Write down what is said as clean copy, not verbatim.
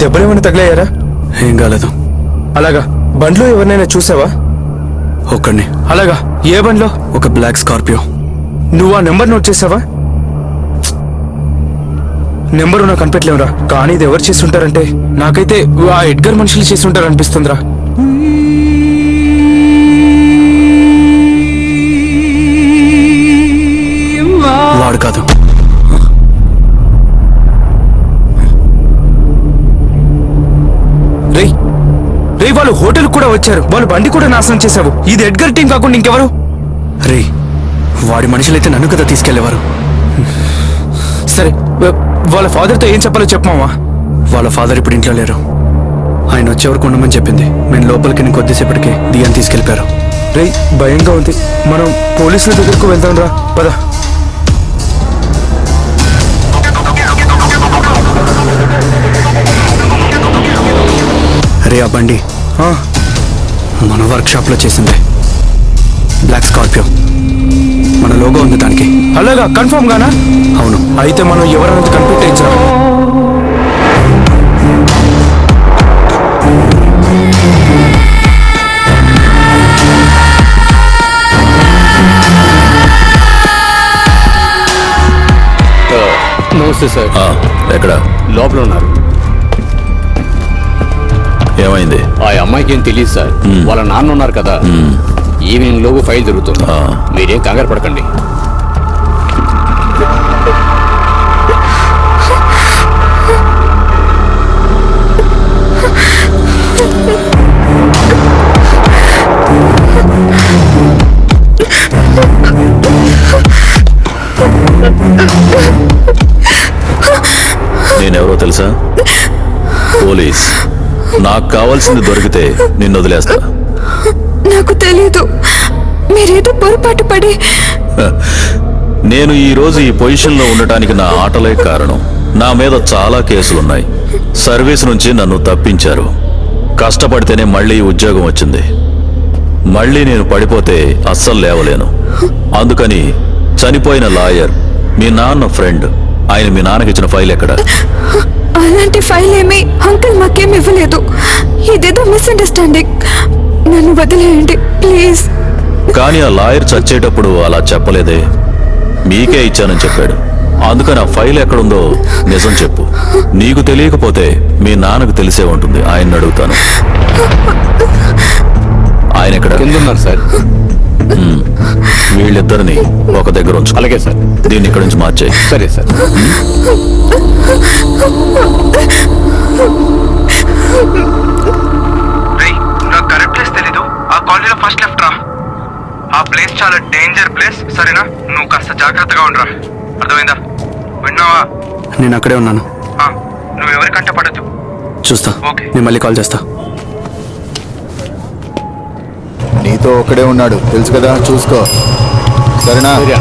దెబ్బలేమైనా తగిలాయారా? ఏం కాలేదు. అలాగా? బండ్లో ఎవరినైనా చూసావా? ఒక్కడిని. అలాగా? ఏ బండ్లో? ఒక బ్లాక్ స్కార్పియో. నువ్వు ఆ నెంబర్ నోట్ చేసావా? నెంబరు నాకు కనిపెట్టలేవురా, కానీ ఇది ఎవరు చేసి ఉంటారంటే నాకైతే ఆ ఎడ్గర్ మనుషులు చేసి ఉంటారు అనిపిస్తుందిరా. వాడు కాదు. రేయ్ రేయ్, వాళ్ళు హోటల్ కూడా వచ్చారు, వాళ్ళు బండి కూడా నాశనం చేశావు. ఇది ఎడ్గర్ టీం కాకుండా ఇంకెవరు? రే, వాడి మనుషులైతే నన్ను కదా తీసుకెళ్లేవారు. సరే, వాళ్ళ ఫాదర్తో ఏం చెప్పాలో చెప్పమావా? వాళ్ళ ఫాదర్ ఇప్పుడు ఇంట్లో లేరు. ఆయన వచ్చేవరకు ఉండమని చెప్పింది. మేము లోపలికి కొద్దిసేపటికి దియాన్ని తీసుకెళ్ళిపోయారు. రేయ్, భయంగా ఉంది, మనం పోలీసుల దగ్గరకు వెళ్దాం రా, పద. రే, ఆ బండి మన వర్క్షాప్ లో చేసింది. బ్లాక్ స్కార్పియో, మన లోగో ఉంది దానికి. అలాగా? కన్ఫర్మ్ గానా? అవును. అయితే మనం ఎవరన్నది కనిపెట్టేచ్చా? నమస్తే సార్. ఎక్కడ? లోపల ఉన్నారు. ఏమైంది? ఆ అమ్మాయికి ఏం తెలియదు సార్. వాళ్ళ నాన్న ఉన్నారు కదా, ఈవినింగ్ లోపు ఫైల్ దొరుకుతుంది. మీరేం కంగారు పడకండి. నేనెవరో తెలుసా? పోలీస్. నాకు కావాల్సింది దొరికితే నిన్ను వదిలేస్తా. నాకు తెలీదు, మీరేదో పొరపాటు పడి. నేను ఈ రోజు ఈ పొజిషన్లో ఉండటానికి నా ఆటలే కారణం. నా మీద చాలా కేసులున్నాయి. సర్వీస్ నుంచి నన్ను తప్పించారు. కష్టపడితేనే మళ్ళీ ఉద్యోగం వచ్చింది. మళ్ళీ నేను పడిపోతే అస్సలు లేవలేను. అందుకని చనిపోయిన లాయర్, మీ నాన్న ఫ్రెండ్, ఆయన మీ నాన్నకిచ్చిన ఫైల్ ఎక్కడ? అలాంటి ఫైల్ ఏమీ అంకుల్ మాకేం ఇవ్వలేదు. ఇదేదో మిస్అండర్స్టాండింగ్. నన్ను వదిలేయండి ప్లీజ్. కానీ ఆ లాయర్ చచ్చేటప్పుడు అలా చెప్పలేదే, మీకే ఇచ్చానని చెప్పాడు. అందుకని ఆ ఫైల్ ఎక్కడుందో నిజం చెప్పు. నీకు తెలియకపోతే మీ నాన్నకు తెలిసే ఉంటుంది. ఆయన్ని అడుగుతాను. ఆయన ఎక్కడ? కిందున్నారు సార్. వీళ్ళిద్దరిని ఒక దగ్గర ఉంచు. అలాగే సార్. దీన్ని ఇక్కడ నుంచి మార్చేయి. సరే సార్. నాకు కరెక్ట్ ప్లేస్ తెలీదు. ఆ కాలనీలో ఫస్ట్ లెఫ్ట్ రా. ఆ ప్లేస్ చాలా డేంజర్ ప్లేస్, సరేనా? నువ్వు కాస్త జాగ్రత్తగా ఉండరా, అర్థమైందా? విన్నావా? నేను అక్కడే ఉన్నాను. నువ్వు ఎవరికంటే పడద్దు. చూస్తా. ఓకే. నేను మళ్ళీ కాల్ చేస్తా. నీతో ఒక్కడే ఉన్నాడు తెలుసు కదా, చూసుకో. సరేనా? సరే.